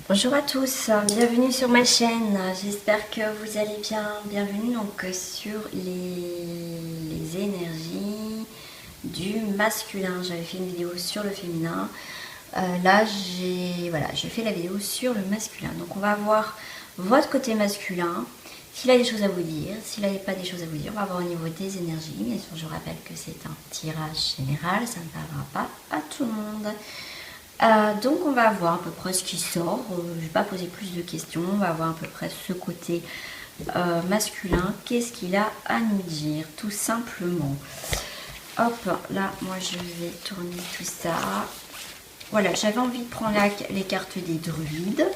Bonjour à tous, bienvenue sur ma chaîne, j'espère que vous allez bien. Bienvenue donc sur les énergies du masculin. J'avais fait une vidéo sur le féminin, là j'ai fait la vidéo sur le masculin. Donc on va voir votre côté masculin, s'il a des choses à vous dire, s'il n'a pas des choses à vous dire. On va voir au niveau des énergies. Bien sûr, je rappelle que c'est un tirage général, ça ne parlera pas à tout le monde. Donc on va voir à peu près ce qui sort. Je ne vais pas poser plus de questions. On va voir à peu près ce côté masculin. Qu'est-ce qu'il a à nous dire, tout simplement. Hop, là, moi je vais tourner tout ça. Voilà, j'avais envie de prendre les cartes des druides.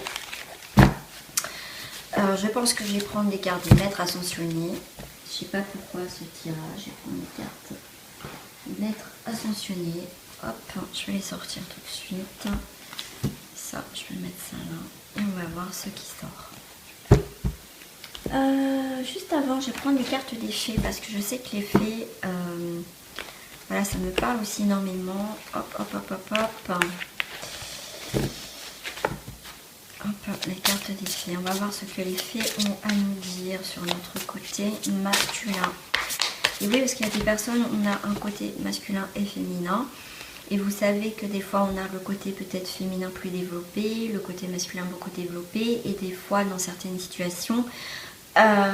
Je pense que je vais prendre des cartes des maîtres ascensionnés. Je sais pas pourquoi ce tirage. Je vais prendre les cartes des maîtres ascensionnés. Hop, je vais les sortir tout de suite. Ça, je vais mettre ça là. Et on va voir ce qui sort. Juste avant, je vais prendre les cartes des fées parce que je sais que les fées, voilà, ça me parle aussi énormément. Hop, hop, hop, hop, hop. Hop, les cartes des fées. On va voir ce que les fées ont à nous dire sur notre côté masculin. Et oui, parce qu'il y a des personnes, on a un côté masculin et féminin. Et vous savez que des fois, on a le côté peut-être féminin plus développé, le côté masculin beaucoup développé. Et des fois, dans certaines situations, ça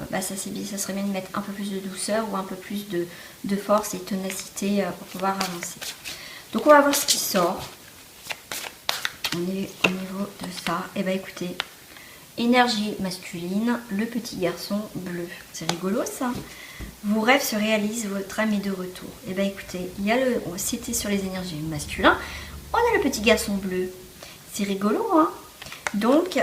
serait bien de mettre un peu plus de douceur ou un peu plus de force et ténacité pour pouvoir avancer. Donc, on va voir ce qui sort. On est au niveau de ça. Et bah écoutez, énergie masculine, le petit garçon bleu. C'est rigolo ça. Vos rêves se réalisent, votre âme est de retour. Et bien écoutez, c'était sur les énergies masculines. On a le petit garçon bleu. C'est rigolo, hein. Donc,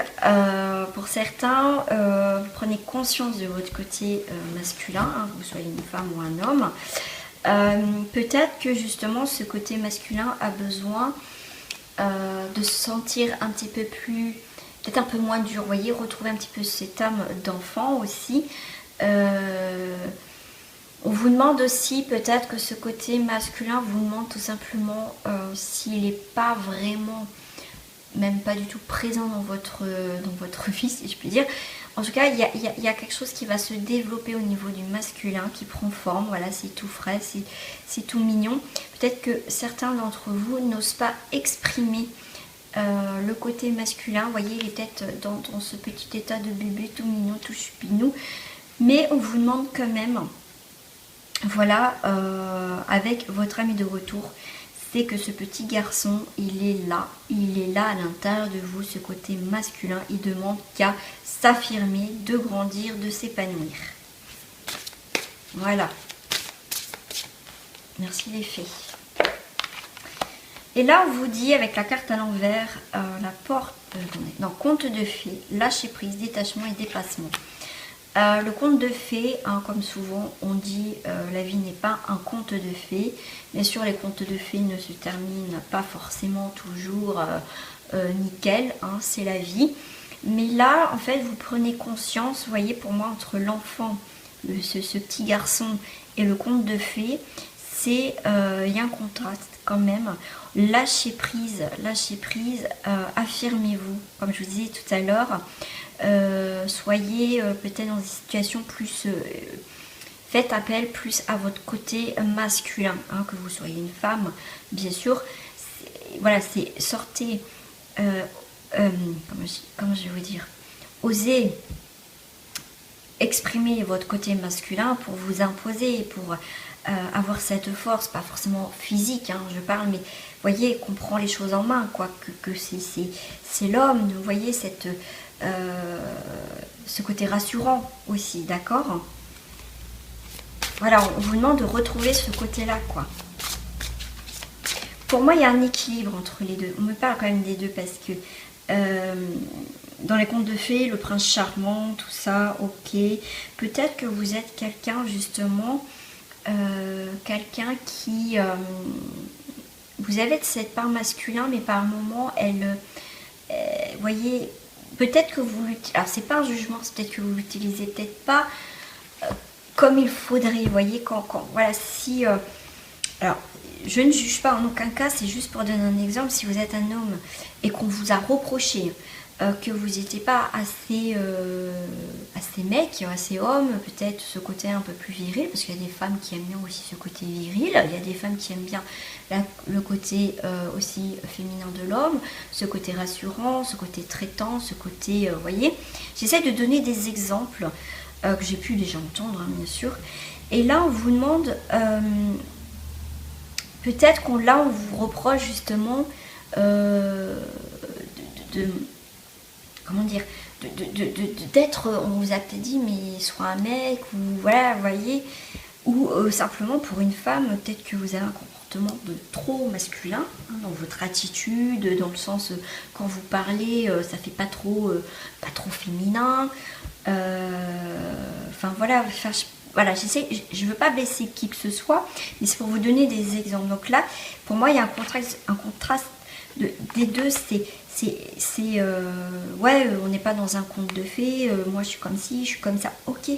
pour certains, vous prenez conscience de votre côté masculin, hein, que vous soyez une femme ou un homme. Peut-être que justement, ce côté masculin a besoin de se sentir un petit peu plus, peut-être un peu moins dur. Vous voyez, retrouver un petit peu cette âme d'enfant aussi. On vous demande aussi peut-être que ce côté masculin vous demande tout simplement s'il n'est pas vraiment, même pas du tout présent dans votre vie, si je puis dire. En tout cas, il y a quelque chose qui va se développer au niveau du masculin, qui prend forme. Voilà, c'est tout frais, c'est tout mignon. Peut-être que certains d'entre vous n'osent pas exprimer le côté masculin. Vous voyez, il est peut-être dans ce petit état de bébé tout mignon, tout chupinou. Mais on vous demande quand même, voilà, avec votre ami de retour, c'est que ce petit garçon, il est là à l'intérieur de vous, ce côté masculin. Il demande qu'à s'affirmer, de grandir, de s'épanouir. Voilà. Merci les fées. Et là, on vous dit, avec la carte à l'envers, la porte, non, conte de fées, lâcher prise, détachement et dépassement. Le conte de fées, hein, comme souvent on dit, la vie n'est pas un conte de fées. Bien sûr, les contes de fées ne se terminent pas forcément toujours nickel, hein, c'est la vie. Mais là, en fait, vous prenez conscience, vous voyez, pour moi, entre l'enfant, ce petit garçon et le conte de fées, il y a un contraste quand même. Lâchez prise, affirmez-vous, comme je vous disais tout à l'heure. Soyez peut-être dans des situations plus... faites appel plus à votre côté masculin, hein, que vous soyez une femme, bien sûr. Voilà, c'est sortez... comment je vais vous dire, osez exprimer votre côté masculin pour vous imposer, pour avoir cette force, pas forcément physique, hein, je parle, mais voyez, qu'on prend les choses en main, quoi, que c'est l'homme, vous voyez, ce côté rassurant aussi, d'accord? Voilà, on vous demande de retrouver ce côté-là, quoi. Pour moi, il y a un équilibre entre les deux. On me parle quand même des deux parce que dans les contes de fées, le prince charmant, tout ça, ok. Peut-être que vous êtes quelqu'un, justement, quelqu'un qui... vous avez cette part masculin, mais par moment, vous voyez, peut-être que vous l'utilisez... Alors, c'est pas un jugement, c'est peut-être que vous l'utilisez peut-être pas comme il faudrait, vous voyez, voilà, si... alors, je ne juge pas en aucun cas, c'est juste pour donner un exemple. Si vous êtes un homme et qu'on vous a reproché que vous n'étiez pas assez mec, assez homme, peut-être ce côté un peu plus viril, parce qu'il y a des femmes qui aiment bien aussi ce côté viril, il y a des femmes qui aiment bien le côté aussi féminin de l'homme, ce côté rassurant, ce côté traitant, ce côté, vous voyez, j'essaie de donner des exemples que j'ai pu déjà entendre, hein, bien sûr. Et là, on vous demande, peut-être qu'on vous reproche justement comment dire, d'être, on vous a peut-être dit, mais soit un mec, ou voilà, vous voyez, ou simplement pour une femme, peut-être que vous avez un comportement de trop masculin, hein, dans votre attitude, dans le sens, quand vous parlez, ça fait pas trop féminin, enfin voilà, voilà, je veux pas blesser qui que ce soit, mais c'est pour vous donner des exemples. Donc là, pour moi, il y a un contraste des deux, ouais, on n'est pas dans un conte de fées, moi je suis comme ci, je suis comme ça, ok,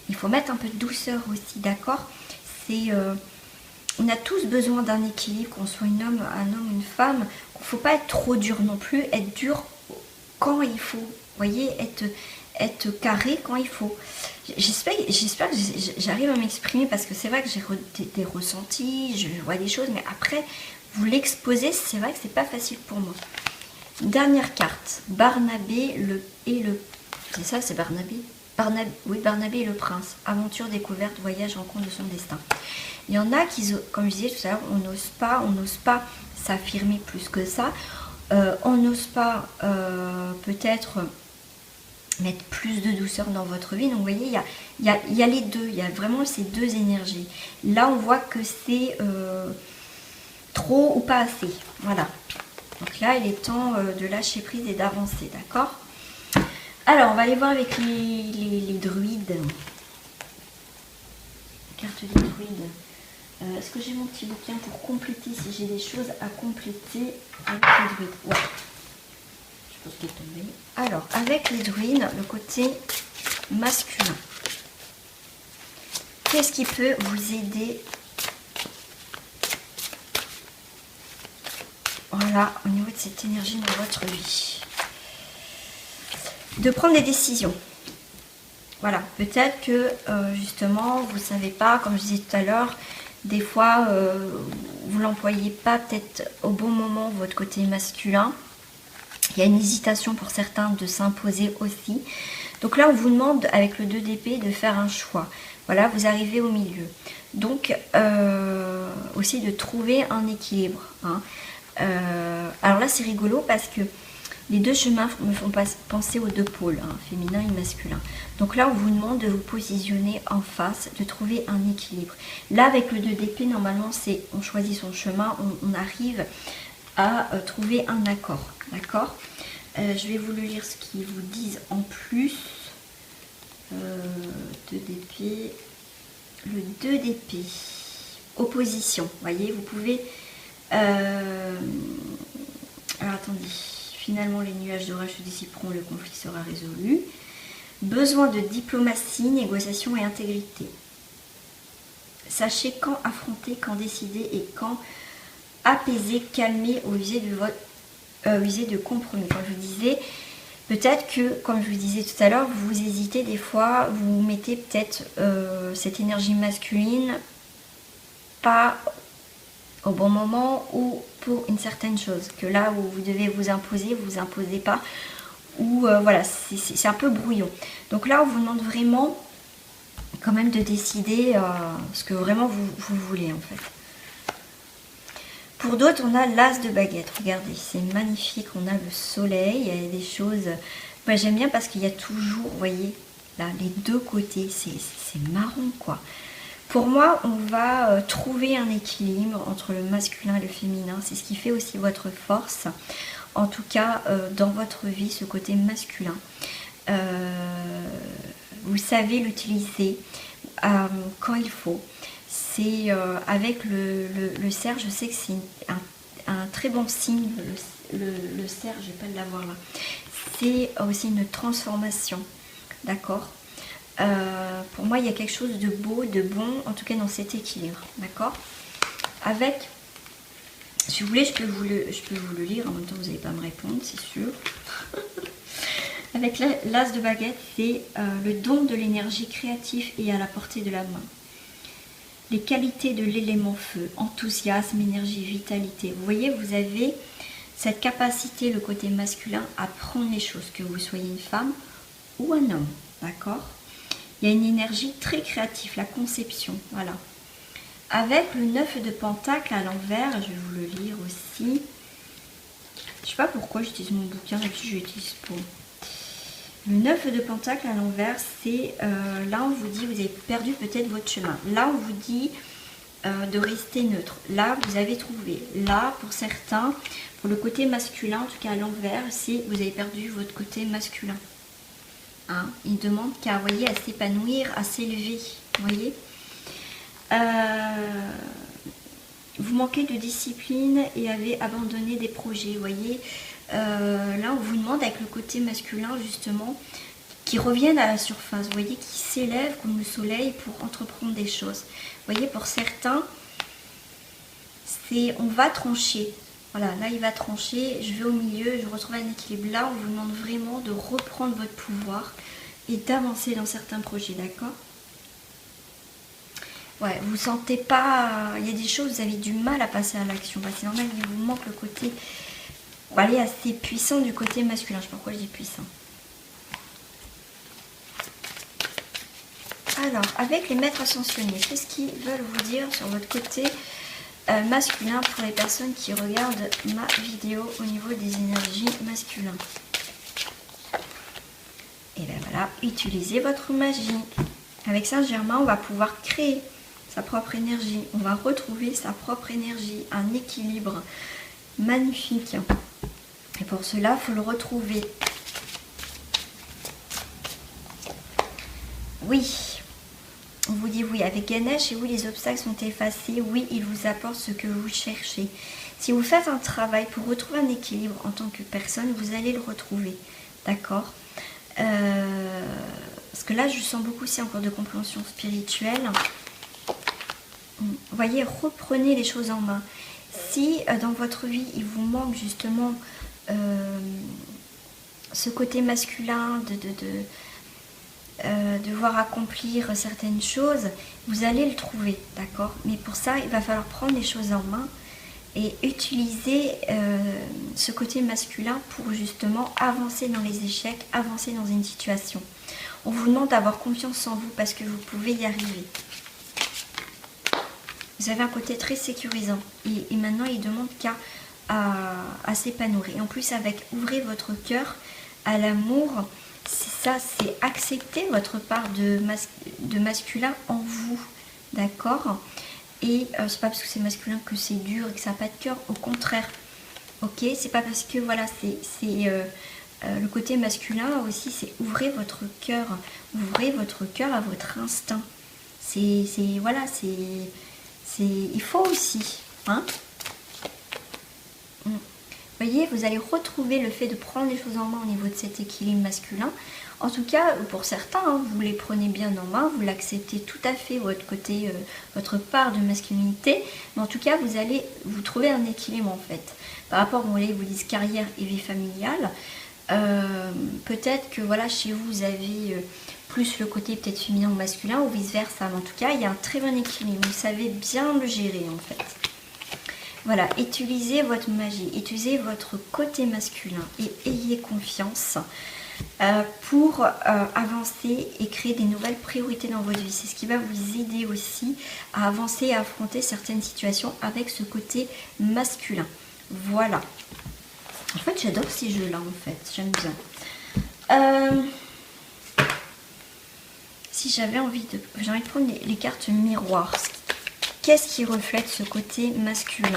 il faut mettre un peu de douceur aussi, d'accord, on a tous besoin d'un équilibre, qu'on soit un homme, une femme, il ne faut pas être trop dur non plus, être dur quand il faut, vous voyez, être carré quand il faut. J'espère que j'arrive à m'exprimer, parce que c'est vrai que j'ai des ressentis, je vois des choses, mais après, vous l'exposez, c'est vrai que c'est pas facile pour moi. Dernière carte, Barnabé c'est ça, c'est Barnabé. Oui, Barnabé et le prince. Aventure, découverte, voyage, rencontre de son destin. Il y en a qui, comme je disais tout à l'heure, on n'ose pas s'affirmer plus que ça. On n'ose pas peut-être mettre plus de douceur dans votre vie. Donc vous voyez, il y a les deux, il y a vraiment ces deux énergies. Là, on voit que c'est trop ou pas assez. Voilà. Donc là, il est temps de lâcher prise et d'avancer, d'accord? Alors, on va aller voir avec les druides. Carte des druides. Est-ce que j'ai mon petit bouquin pour compléter, si j'ai des choses à compléter avec les druides? Ouais. Je pense qu'il est tombé. Alors, avec les druides, le côté masculin. Qu'est-ce qui peut vous aider? Voilà, au niveau de cette énergie dans votre vie. De prendre des décisions. Voilà, peut-être que justement, vous ne savez pas, comme je disais tout à l'heure, des fois, vous l'employez pas peut-être au bon moment, votre côté masculin. Il y a une hésitation pour certains de s'imposer aussi. Donc là, on vous demande, avec le 2 d'épée, de faire un choix. Voilà, vous arrivez au milieu. Donc, aussi de trouver un équilibre, hein. Alors là c'est rigolo parce que les deux chemins me font penser aux deux pôles, hein, féminin et masculin. Donc là on vous demande de vous positionner en face, de trouver un équilibre. Là avec le 2 d'épée, normalement c'est on choisit son chemin, on arrive à trouver un accord, d'accord. Je vais vous le lire ce qu'ils vous disent en plus. 2 d'épée, le 2 d'épée, opposition, voyez, vous pouvez... alors attendez, finalement les nuages d'orage se dissiperont, le conflit sera résolu. Besoin de diplomatie, négociation et intégrité. Sachez quand affronter, quand décider et quand apaiser, calmer au user de compromis. Comme je vous disais, peut-être que, comme je vous disais tout à l'heure, vous hésitez des fois, vous mettez peut-être cette énergie masculine pas au bon moment ou pour une certaine chose, que là où vous devez vous imposer, vous vous imposez pas, ou voilà, c'est un peu brouillon. Donc là on vous demande vraiment quand même de décider ce que vraiment vous voulez en fait. Pour d'autres, on a l'as de baguette. Regardez, c'est magnifique, on a le soleil, il y a des choses... Moi j'aime bien parce qu'il y a toujours, vous voyez, là, les deux côtés, c'est marrant quoi. Pour moi, on va trouver un équilibre entre le masculin et le féminin. C'est ce qui fait aussi votre force. En tout cas, dans votre vie, ce côté masculin. Vous savez l'utiliser quand il faut. C'est avec le cerf, je sais que c'est un très bon signe. Le cerf, je ne vais pas l'avoir là. C'est aussi une transformation. D'accord ? Pour moi, il y a quelque chose de beau, de bon, en tout cas dans cet équilibre, d'accord? Avec Si vous voulez, je peux vous le lire. En même temps, vous n'allez pas me répondre, c'est sûr. Avec l'as de baguette, c'est le don de l'énergie créative et à la portée de la main. Les qualités de l'élément feu, enthousiasme, énergie, vitalité. Vous voyez, vous avez cette capacité, le côté masculin, à prendre les choses, que vous soyez une femme ou un homme, d'accord? Il y a une énergie très créative, la conception, voilà. Avec le 9 de pentacle à l'envers, je vais vous le lire aussi. Je sais pas pourquoi j'utilise mon bouquin, même si je l'utilise pour. Le 9 de pentacle à l'envers, c'est là on vous dit, vous avez perdu peut-être votre chemin. Là on vous dit de rester neutre. Là vous avez trouvé. Là pour certains, pour le côté masculin, en tout cas à l'envers, c'est vous avez perdu votre côté masculin. Hein, il demande qu'à, voyez, à s'épanouir, à s'élever. Vous voyez, vous manquez de discipline et avez abandonné des projets. Vous voyez, là on vous demande avec le côté masculin justement qui revienne à la surface. Vous voyez, qui s'élève comme le soleil pour entreprendre des choses. Vous voyez, pour certains, c'est on va trancher. Voilà, là il va trancher, je vais au milieu, je retrouve un équilibre. Là, on vous demande vraiment de reprendre votre pouvoir et d'avancer dans certains projets, d'accord? Ouais, vous sentez pas, il y a des choses, vous avez du mal à passer à l'action. Bah, c'est normal, il vous manque le côté, allez, assez puissant du côté masculin. Je sais pas pourquoi je dis puissant. Alors, avec les maîtres ascensionnés, qu'est-ce qu'ils veulent vous dire sur votre côté masculin pour les personnes qui regardent ma vidéo au niveau des énergies masculines? Et bien voilà, utilisez votre magie. Avec Saint-Germain, on va pouvoir créer sa propre énergie. On va retrouver sa propre énergie, un équilibre magnifique. Et pour cela, il faut le retrouver. Oui. On vous dit oui, avec Ganesh, et oui, les obstacles sont effacés. Oui, il vous apporte ce que vous cherchez. Si vous faites un travail pour retrouver un équilibre en tant que personne, vous allez le retrouver. D'accord? Parce que là, je sens beaucoup aussi encore de compréhension spirituelle. Vous voyez, reprenez les choses en main. Si dans votre vie, il vous manque justement ce côté masculin de devoir accomplir certaines choses, vous allez le trouver, d'accord? Mais pour ça, il va falloir prendre les choses en main et utiliser ce côté masculin pour justement avancer dans les échecs, avancer dans une situation. On vous demande d'avoir confiance en vous parce que vous pouvez y arriver. Vous avez un côté très sécurisant et maintenant il demande qu'à s'épanouir. Et en plus avec ouvrez votre cœur à l'amour, c'est ça, c'est accepter votre part de masculin en vous, d'accord? Et c'est pas parce que c'est masculin que c'est dur et que ça n'a pas de cœur, au contraire. Ok, c'est pas parce que voilà, c'est le côté masculin aussi, c'est ouvrez votre cœur à votre instinct. Voilà, il faut aussi, hein. Vous voyez, vous allez retrouver le fait de prendre les choses en main au niveau de cet équilibre masculin. En tout cas, pour certains, hein, vous les prenez bien en main, vous l'acceptez tout à fait, votre côté, votre part de masculinité. Mais en tout cas, vous allez vous trouver un équilibre en fait. Par rapport, vous disent carrière et vie familiale. Peut-être que voilà, chez vous, vous avez plus le côté peut-être féminin ou masculin ou vice-versa. Mais en tout cas, il y a un très bon équilibre. Vous savez bien le gérer en fait. Voilà, utilisez votre magie, utilisez votre côté masculin et ayez confiance pour avancer et créer des nouvelles priorités dans votre vie. C'est ce qui va vous aider aussi à avancer et à affronter certaines situations avec ce côté masculin. Voilà. En fait, j'adore ces jeux-là, en fait. J'aime bien. Si j'avais envie de prendre les cartes miroirs. Qu'est-ce qui reflète ce côté masculin?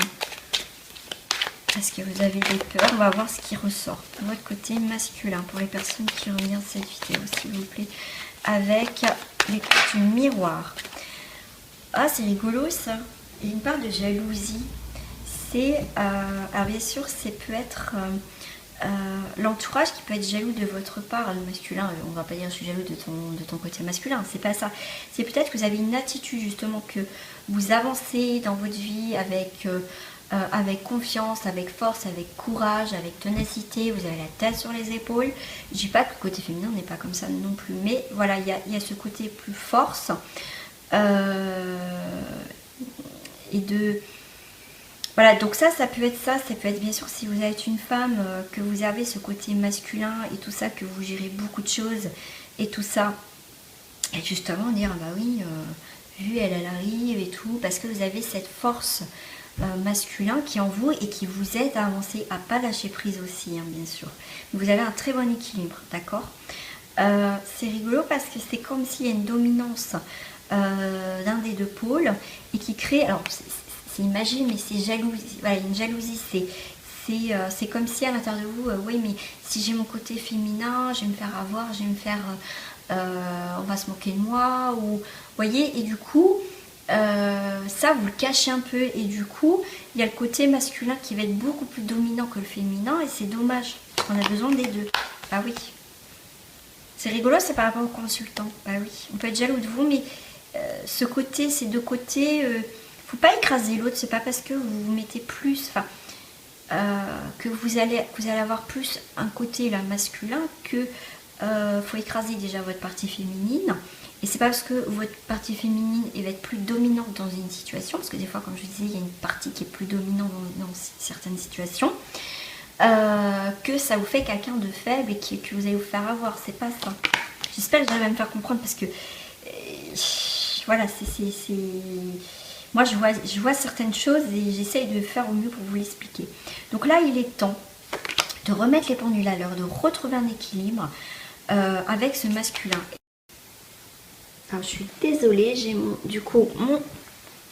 Est-ce que vous avez des peurs? On va voir ce qui ressort de votre côté masculin pour les personnes qui regardent cette vidéo, s'il vous plaît, avec les cartes miroirs. Ah, c'est rigolo ça. Il y a une part de jalousie. C'est, alors bien sûr, ça peut être l'entourage qui peut être jaloux de votre part, le masculin. On va pas dire je suis jaloux de ton côté masculin, c'est pas ça. C'est peut-être que vous avez une attitude justement que vous avancez dans votre vie avec avec confiance, avec force, avec courage, avec ténacité, vous avez la tête sur les épaules. Je dis pas que le côté féminin n'est pas comme ça non plus, mais voilà, il y a ce côté plus force et de... Voilà, donc ça peut être ça, ça peut être bien sûr si vous êtes une femme, que vous avez ce côté masculin et tout ça, que vous gérez beaucoup de choses et tout ça, et justement dire, ah bah oui, vu elle arrive et tout, parce que vous avez cette force masculin qui est en vous et qui vous aide à avancer, à pas lâcher prise aussi, hein, bien sûr. Vous avez un très bon équilibre, d'accord. C'est rigolo parce que c'est comme s'il y a une dominance d'un des deux pôles et qui crée, alors c'est imagine, mais c'est jalousie, voilà, une jalousie, c'est comme si à l'intérieur de vous, oui, mais si j'ai mon côté féminin, je vais me faire avoir, je vais me faire, on va se moquer de moi, ou, voyez, et du coup, ça vous le cachez un peu, et du coup, il y a le côté masculin qui va être beaucoup plus dominant que le féminin, et c'est dommage, on a besoin des deux. Bah oui. C'est rigolo, c'est par rapport au consultant. Bah oui, on peut être jaloux de vous, mais ce côté, ces deux côtés, faut pas écraser l'autre. C'est pas parce que vous vous mettez plus, enfin, que vous allez avoir plus un côté là masculin que faut écraser déjà votre partie féminine. Et c'est pas parce que votre partie féminine va être plus dominante dans une situation, parce que des fois, comme je disais, il y a une partie qui est plus dominante dans certaines situations. Que ça vous fait quelqu'un de faible et que vous allez vous faire avoir, c'est pas ça. J'espère que j'arrive à me faire comprendre parce que voilà, moi je vois certaines choses et j'essaye de faire au mieux pour vous l'expliquer. Donc là il est temps de remettre les pendules à l'heure, de retrouver un équilibre avec ce masculin. Alors je suis désolée, j'ai du coup mon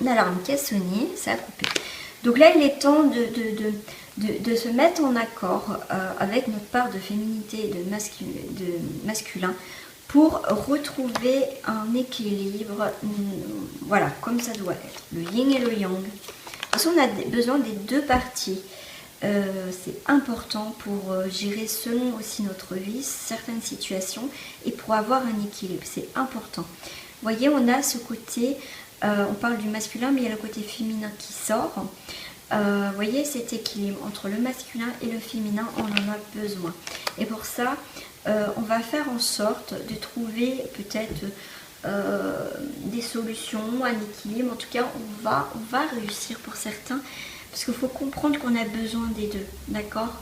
alarme qui a sonné, ça a coupé. Donc là il est temps de se mettre en accord avec notre part de féminité et de masculin pour retrouver un équilibre, voilà, comme ça doit être, le yin et le yang. De toute façon, on a besoin des deux parties. C'est important pour gérer selon aussi notre vie, certaines situations, et pour avoir un équilibre, c'est important. Vous voyez, on a ce côté, on parle du masculin, mais il y a le côté féminin qui sort. Vous voyez cet équilibre entre le masculin et le féminin, on en a besoin. Et pour ça, on va faire en sorte de trouver peut-être des solutions, un équilibre. En tout cas, on va réussir pour certains. Parce qu'il faut comprendre qu'on a besoin des deux, d'accord?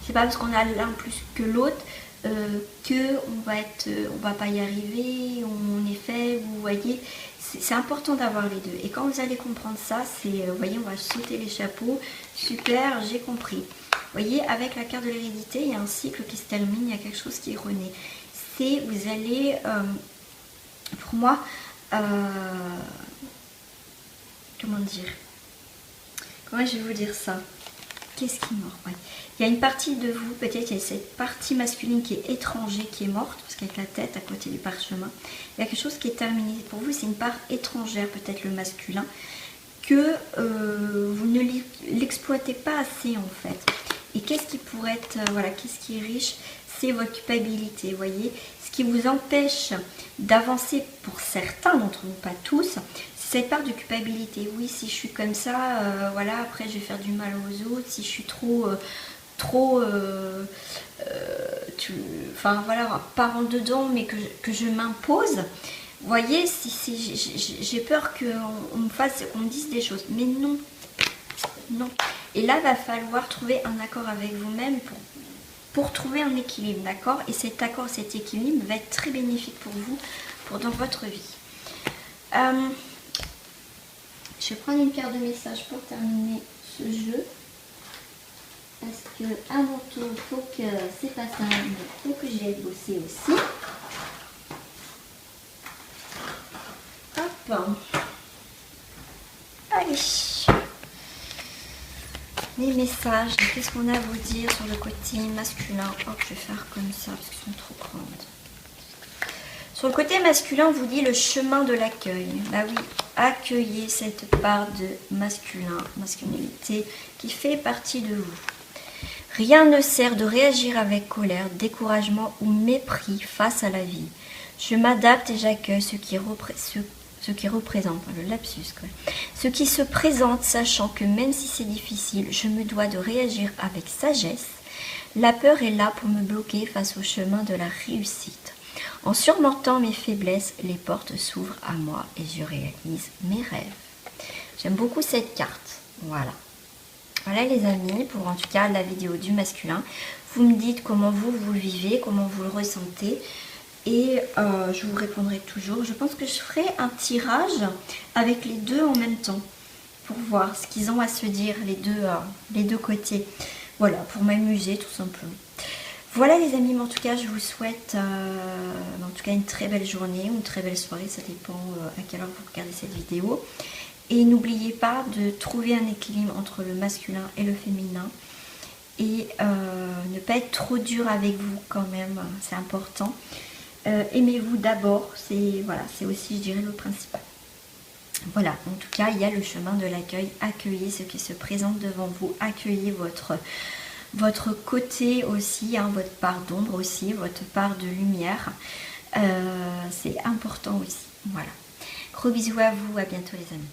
C'est pas parce qu'on a l'un plus que l'autre on va pas y arriver, on est faible, vous voyez. C'est important d'avoir les deux. Et quand vous allez comprendre ça, c'est, vous voyez, on va sauter les chapeaux. Super, j'ai compris. Vous voyez, avec la carte de l'hérédité, il y a un cycle qui se termine, il y a quelque chose qui est rené. C'est, vous allez, pour moi, comment dire? Comment je vais vous dire ça? Qu'est-ce qui est mort? Ouais. Il y a une partie de vous, peut-être il y a cette partie masculine qui est étrangère, qui est morte, parce qu'avec la tête à côté du parchemin, il y a quelque chose qui est terminé. Pour vous, c'est une part étrangère, peut-être le masculin, que vous ne l'exploitez pas assez en fait. Et qu'est-ce qui pourrait être, voilà, qu'est-ce qui est riche? C'est votre culpabilité, vous voyez. Ce qui vous empêche d'avancer pour certains d'entre vous, pas tous, cette part de culpabilité. Oui, si je suis comme ça, voilà, après je vais faire du mal aux autres. Si je suis enfin voilà, pas en dedans, mais que je m'impose. Vous voyez, j'ai peur qu'on me dise des choses. Mais non, non. Et là, va falloir trouver un accord avec vous-même pour trouver un équilibre, d'accord? Et cet accord, cet équilibre va être très bénéfique pour vous, dans votre vie. Je vais prendre une paire de messages pour terminer ce jeu. Parce que à mon tour, il faut que c'est pas ça, mais il faut que j'aille bosser aussi. Hop. Allez. Les messages, qu'est-ce qu'on a à vous dire sur le côté masculin? Hop, je vais faire comme ça parce qu'ils sont trop grandes. Sur le côté masculin, on vous dit le chemin de l'accueil. Bah oui, accueillez cette part de masculinité qui fait partie de vous. Rien ne sert de réagir avec colère, découragement ou mépris face à la vie. Je m'adapte et j'accueille ce ce qui représente, le lapsus quoi. Ce qui se présente, sachant que même si c'est difficile, je me dois de réagir avec sagesse. La peur est là pour me bloquer face au chemin de la réussite. En surmontant mes faiblesses, les portes s'ouvrent à moi et je réalise mes rêves. J'aime beaucoup cette carte. Voilà. Voilà les amis, pour en tout cas la vidéo du masculin. Vous me dites comment vous le vivez, comment vous le ressentez. Et je vous répondrai toujours. Je pense que je ferai un tirage avec les deux en même temps. Pour voir ce qu'ils ont à se dire, les deux côtés. Voilà, pour m'amuser tout simplement. Voilà les amis, mais en tout cas je vous souhaite en tout cas une très belle journée, une très belle soirée, ça dépend à quelle heure vous regardez cette vidéo. Et n'oubliez pas de trouver un équilibre entre le masculin et le féminin. Et ne pas être trop dur avec vous quand même, c'est important. Aimez-vous d'abord, c'est voilà, c'est aussi je dirais le principal. Voilà, en tout cas il y a le chemin de l'accueil, accueillez ce qui se présente devant vous, accueillez votre côté aussi, hein, votre part d'ombre aussi, votre part de lumière, c'est important aussi. Voilà, gros bisous à vous, à bientôt les amis.